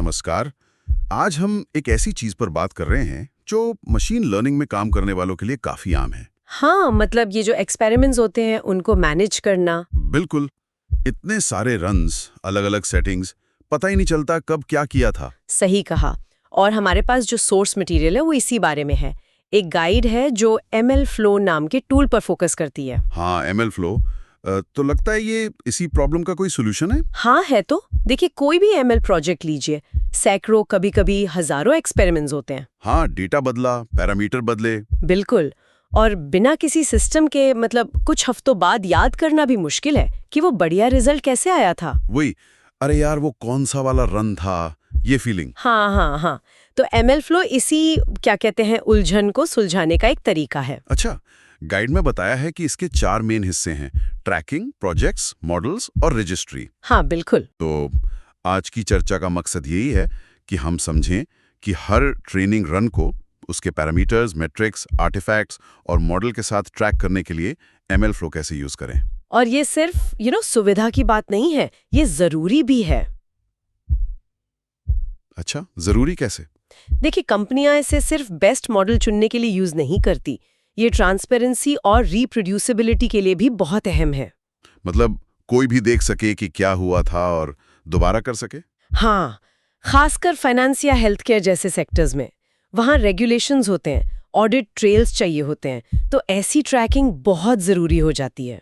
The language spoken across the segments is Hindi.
नमस्कार। आज हम एक ऐसी चीज पर बात कर रहे हैं जो मशीन लर्निंग में काम करने वालों के लिए काफी आम है। हाँ, मतलब ये जो एक्सपेरिमेंट्स होते हैं उनको मैनेज करना। बिल्कुल। इतने सारे रन्स, अलग अलग सेटिंग्स, पता ही नहीं चलता कब क्या किया था। सही कहा। और हमारे पास जो सोर्स मटेरियल है वो इसी बारे में है। एक गाइड है जो ML फ्लो नाम के टूल पर फोकस करती है। हाँ, ML फ्लो। तो लगता है ये इसी प्रॉब्लम का कोई सोल्यूशन है। हाँ है तो। देखिए, कोई भी ML प्रोजेक्ट लीजिए, सैकड़ों कभी कभी हजारों एक्सपेरिमेंट्स होते हैं। हाँ, डेटा बदला, पैरामीटर बदले। बिल्कुल। और बिना किसी सिस्टम के मतलब कुछ हफ्तों बाद याद करना भी मुश्किल है कि वो बढ़िया रिजल्ट कैसे आया था। वही, अरे यार वो कौन सा वाला रन था, ये फीलिंग। हाँ हाँ हाँ। तो ML फ्लो इसी क्या कहते हैं उलझन को सुलझाने का एक तरीका है। अच्छा, गाइड में बताया है कि इसके 4 मेन हिस्से हैं: ट्रैकिंग, प्रोजेक्ट्स, मॉडल्स और रजिस्ट्री। हाँ बिल्कुल। तो आज की चर्चा का मकसद यही है कि हम समझें कि हर ट्रेनिंग रन को उसके पैरामीटर्स, मेट्रिक्स, आर्टिफैक्ट्स और मॉडल के साथ ट्रैक करने के लिए ML फ्लो कैसे यूज करें। और ये सिर्फ सुविधा की बात नहीं है, ये जरूरी भी है। अच्छा, जरूरी कैसे? देखिए, कंपनियां इसे सिर्फ बेस्ट मॉडल चुनने के लिए यूज नहीं करती। ये ट्रांसपेरेंसी और रीप्रोड्यूसिबिलिटी के लिए भी बहुत अहम है। मतलब कोई भी देख सके कि क्या हुआ था और दोबारा कर सके। हाँ, खासकर फाइनेंस या हेल्थ केयर जैसे सेक्टर्स में। वहाँ रेगुलेशंस होते हैं, ऑडिट ट्रेल्स चाहिए होते हैं, तो ऐसी ट्रैकिंग बहुत जरूरी हो जाती है।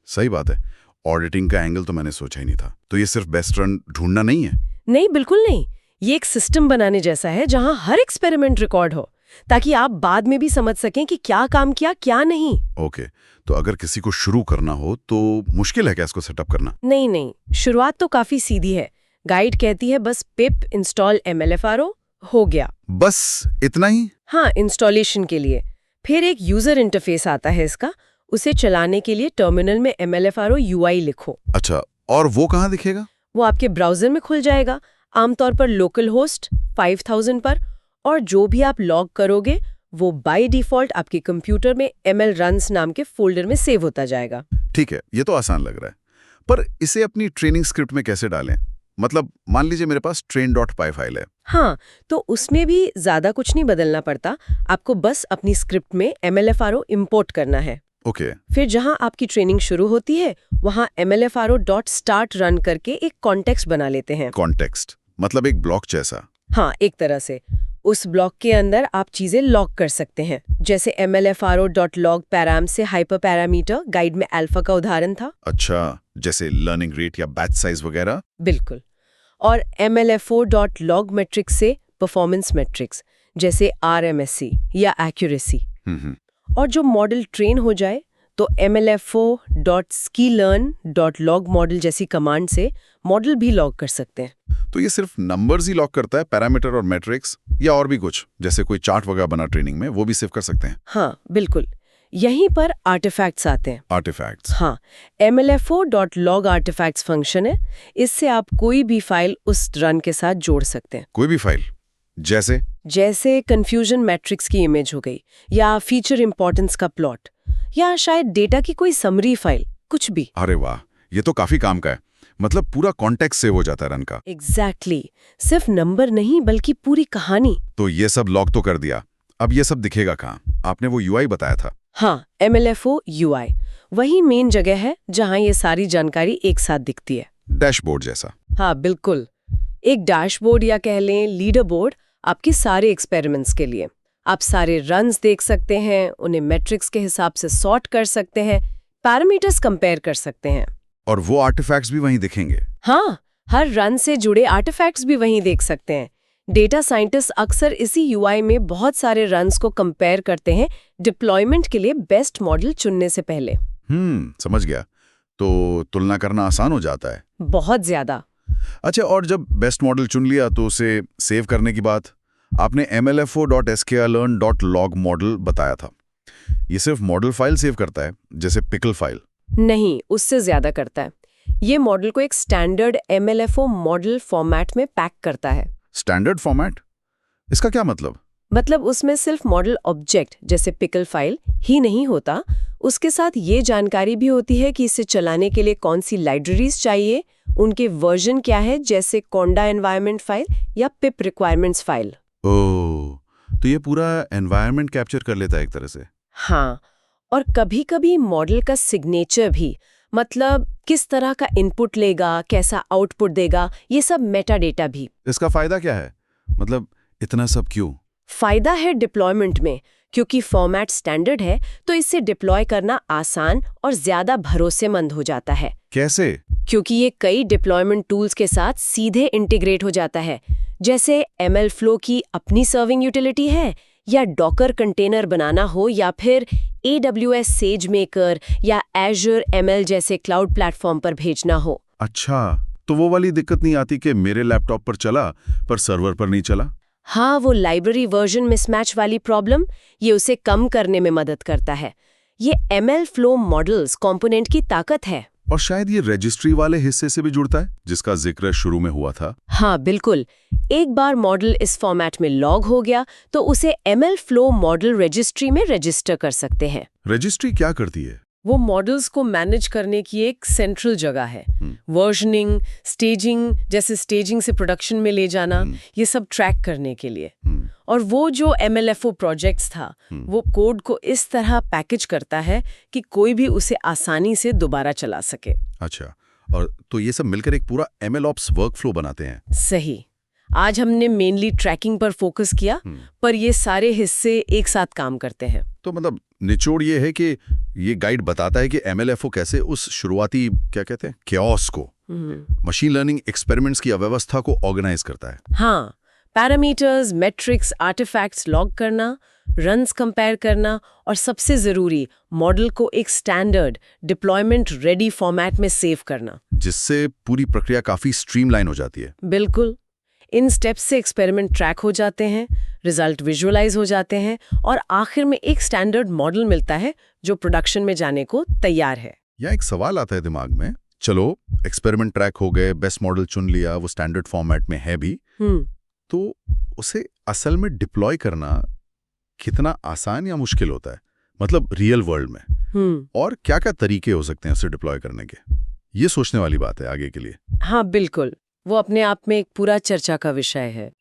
सही बात है। ऑडिटिंग का एंगल तो मैंने सोचा ही नहीं था। तो ये सिर्फ बेस्ट रन ढूंढना नहीं है। नहीं, बिल्कुल नहीं। ये एक सिस्टम बनाने जैसा है जहां हर एक्सपेरिमेंट रिकॉर्ड हो, ताकि आप बाद में भी समझ सकें कि क्या काम किया क्या नहीं। ओके, तो अगर किसी को शुरू करना हो तो मुश्किल है क्या इसको सेटअप करना? नहीं नहीं, शुरुआत तो काफी सीधी है। गाइड कहती है बस पिप इंस्टॉल MLFRO हो गया। बस इतना ही? हाँ, इंस्टॉलेशन के लिए। फिर एक यूजर इंटरफेस आता है इसका। उसे चलाने के लिए टर्मिनल में MLFRO UI लिखो। अच्छा, और वो कहाँ दिखेगा? वो आपके ब्राउजर में खुल जाएगा, आमतौर पर लोकल होस्ट 5000 पर। और जो भी आप लॉग करोगे वो बाय डिफॉल्ट आपके कंप्यूटर में ML रन्स नाम के फोल्डर में सेव होता जाएगा। ठीक है, ये तो आसान लग रहा है। पर इसे अपनी ट्रेनिंग स्क्रिप्ट में कैसे डालें? मतलब मान लीजिए मेरे पास train.py फाइल है। हाँ, तो उसमें भी ज्यादा कुछ नहीं बदलना पड़ता। आपको बस अपनी स्क्रिप्ट में MLFRO इंपोर्ट करना है। ओके। फिर जहां आपकी ट्रेनिंग शुरू होती है वहां MLFRO.start रन करके एक कॉन्टेक्स्ट बना लेते हैं। कॉन्टेक्स्ट मतलब एक ब्लॉक जैसा? हाँ, एक तरह से। उस ब्लॉक के अंदर आप चीजें लॉग कर सकते हैं, जैसे MLFRO.log पैराम से हाइपर पैरामीटर गाइड में अल्फा का उदाहरण था। अच्छा, जैसे लर्निंग रेट या बैच साइज वगैरह? बिल्कुल। और MLFO.log मैट्रिक्स से परफॉर्मेंस मैट्रिक्स, जैसे RMSE या एक्यूरेसी। और जो मॉडल ट्रेन हो जाए तो MLFO.sklearn.log मॉडल जैसी कमांड से मॉडल भी लॉग कर सकते हैं। तो ये सिर्फ नंबर्स ही लॉक करता है, पैरामीटर और मैट्रिक्स, या और भी कुछ जैसे कोई चार्ट वगैरह बना ट्रेनिंग में वो भी सेव कर सकते हैं? हाँ बिल्कुल। यहीं पर आर्टिफैक्ट्स आते हैं। आर्टिफैक्ट्स? हाँ, MLFO.log आर्टिफैक्ट्स फंक्शन है। इससे आप कोई भी फाइल उस रन के साथ जोड़ सकते हैं। कोई भी फाइल? जैसे कंफ्यूजन मैट्रिक्स की इमेज हो गई, या फीचर इंपॉर्टेंस का प्लॉट, या शायद डेटा की कोई समरी फाइल, कुछ भी। अरे वाह, ये तो काफी काम का है। मतलब पूरा कॉन्टेक्स्ट सेव हो जाता है रन का। एग्जैक्टली। सिर्फ नंबर नहीं बल्कि पूरी कहानी। तो ये सब लॉग तो कर दिया, अब ये सब दिखेगा कहाँ? आपने वो UI बताया था। हाँ, MLFO UI वही मेन जगह है जहाँ ये सारी जानकारी एक साथ दिखती है। डैशबोर्ड जैसा? हाँ बिल्कुल। एक डैशबोर्ड या कह लें लीडर बोर्ड आपके सारे एक्सपेरिमेंट्स के लिए। आप सारे रन्स देख सकते हैं, उन्हें मैट्रिक्स के हिसाब से सॉर्ट कर सकते हैं, पैरामीटर्स कंपेयर कर सकते हैं। और वो आर्टिफैक्ट्स भी वहीं दिखेंगे? हाँ, हर रन से जुड़े आर्टिफैक्ट्स भी वहीं देख सकते हैं। डेटा साइंटिस्ट अक्सर इसी UI में बहुत सारे रन्स को कंपेयर करते हैं डिप्लॉयमेंट के लिए बेस्ट मॉडल चुनने से पहले। समझ गया। तो तुलना करना आसान हो जाता है? बहुत ज्यादा। अच्छा, और जब बेस्ट मॉडल चुन लिया तो उसे सेव करने की बात, आपने MLFO.sklearn.log मॉडल बताया था। ये सिर्फ मॉडल फाइल सेव करता है, जैसे पिकल फाइल? नहीं, उससे ज्यादा करता है। ये मॉडल को एक स्टैंडर्ड MLFO मॉडल फॉर्मेट में पैक करता है। Standard format? इसका क्या मतलब? मतलब उसमें सिर्फ मॉडल ऑब्जेक्ट जैसे पिकल फाइल ही नहीं होता, उसके साथ ये जानकारी भी होती है कि इसे चलाने के लिए कौन सी लाइब्रेरीज चाहिए, उनके वर्जन क्या है, जैसे कोंडा एनवायरनमेंट फाइल या पिप रिक्वायरमेंट्स फाइल। ओह, तो ये पूरा एनवायरनमेंट कैप्चर कर लेता है एक तरह से। हाँ, और कभी-कभी मॉडल का सिग्नेचर भी, मतलब किस तरह का इनपुट लेगा, कैसा आउटपुट देगा, ये सब मेटा डेटा भी। इसका फायदा क्या है? मतलब इतना सब क्यों? फायदा है डिप्लॉयमेंट में, क्योंकि फॉर्मेट स्टैंडर्ड है तो इसे डिप्लॉय करना आसान और ज्यादा भरोसेमंद हो जाता है। कैसे? क्योंकि ये कई डिप्लॉयमेंट टूल्स के साथ सीधे इंटीग्रेट हो जाता है, जैसे MLflow की अपनी सर्विंग यूटिलिटी है, या डॉकर कंटेनर बनाना हो, या फिर AWS SageMaker या Azure ML जैसे क्लाउड प्लेटफॉर्म पर भेजना हो। अच्छा, तो वो वाली दिक्कत नहीं आती कि मेरे लैपटॉप पर चला पर सर्वर पर नहीं चला? हाँ, वो लाइब्रेरी वर्जन मिसमैच वाली प्रॉब्लम, ये उसे कम करने में मदद करता है। ये MLflow मॉडल्स कंपोनेंट की ताकत है। और शायद ये रजिस्ट्री वाले हिस्से से भी जुड़ता है जिसका जिक्र शुरू में हुआ था। हाँ बिल्कुल, एक बार मॉडल इस फॉर्मेट में लॉग हो गया तो उसे MLflow मॉडल रजिस्ट्री में रजिस्टर कर सकते हैं। रजिस्ट्री क्या करती है? वो मॉडल्स को मैनेज करने की एक सेंट्रल जगह है। वर्जनिंग, स्टेजिंग, जैसे स्टेजिंग से प्रोडक्शन में ले जाना, ये सब ट्रैक करने के लिए। और वो जो MLFO प्रोजेक्ट्स था, वो कोड को इस तरह पैकेज करता है कि कोई भी उसे आसानी से दोबारा चला सके। अच्छा, और तो ये सब मिलकर एक पूरा MLOps वर्कफ्लो बनाते हैं। सही। आज हमने मेनली ट्रैकिंग पर फोकस किया, पर ये सारे हिस्से एक साथ काम करते हैं। तो मतलब निचोड़ ये है कि ये गाइड बताता है कि MLFO कैसे उस शुरुआती क्या कहते हैं chaos को, मशीन लर्निंग एक्सपेरिमेंट्स की अव्यवस्था को ऑर्गेनाइज करता है। हाँ, पैरामीटर्स, मेट्रिक्स, आर्टिफैक्ट्स लॉग करना, रन्स कंपेयर करना, और सबसे जरूरी मॉडल को एक स्टैंडर्ड डिप्लॉयमेंट रेडी फॉर्मेट में सेव करना, जिससे पूरी प्रक्रिया काफी स्ट्रीमलाइन हो जाती है। बिल्कुल। इन स्टेप्स से एक्सपेरिमेंट ट्रैक हो जाते हैं, रिजल्ट विजुअलाइज हो जाते हैं, और आखिर में एक स्टैंडर्ड मॉडल मिलता है जो प्रोडक्शन में जाने को तैयार है। यहाँ एक सवाल आता है दिमाग में, चलो एक्सपेरिमेंट ट्रैक हो गए, बेस्ट मॉडल चुन लिया, वो स्टैंडर्ड फॉर्मेट में है भी, तो उसे असल में डिप्लॉय करना कितना आसान या मुश्किल होता है, मतलब रियल वर्ल्ड में? और क्या क्या तरीके हो सकते हैं उसे डिप्लॉय करने के? ये सोचने वाली बात है आगे के लिए। हाँ बिल्कुल, वो अपने आप में एक पूरा चर्चा का विषय है।